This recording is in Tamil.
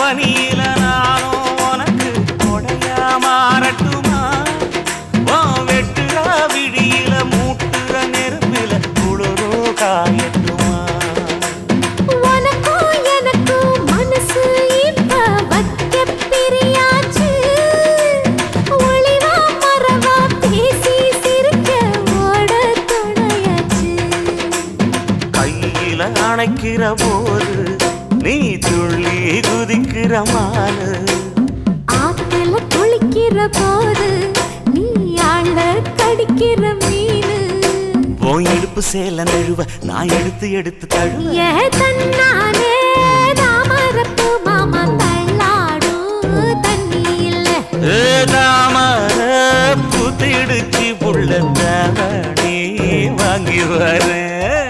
பனியில நானும் உனக்கு கொடையா மாறட்டுமா வெட்டுற விடியில மூட்டுற நெருப்பில குளிரோ காயட்டுமா உனக்கும் எனக்கும் மனசு இப்ப வைக்க பிரியாச்சு ஒளிவா மரவா பேசி சிரிக்க ஓட துணையாச்சு கையில அணைக்கிற போது நீ துள்ளி குதிக்கிற மானு ஆத்துல குளிக்கிற போது நீ ஆள கடிக்கிற மீனு போய் எடுப்பு சேல நழுவ நான் எடுத்து எடுத்து தழுவ ஏ தன்னானே தாமரப்பு மாமா தள்ளாடும் தண்ணி இல்ல தாமர பூத்திடுச்சு புள்ள தானே வாங்கி வரேன்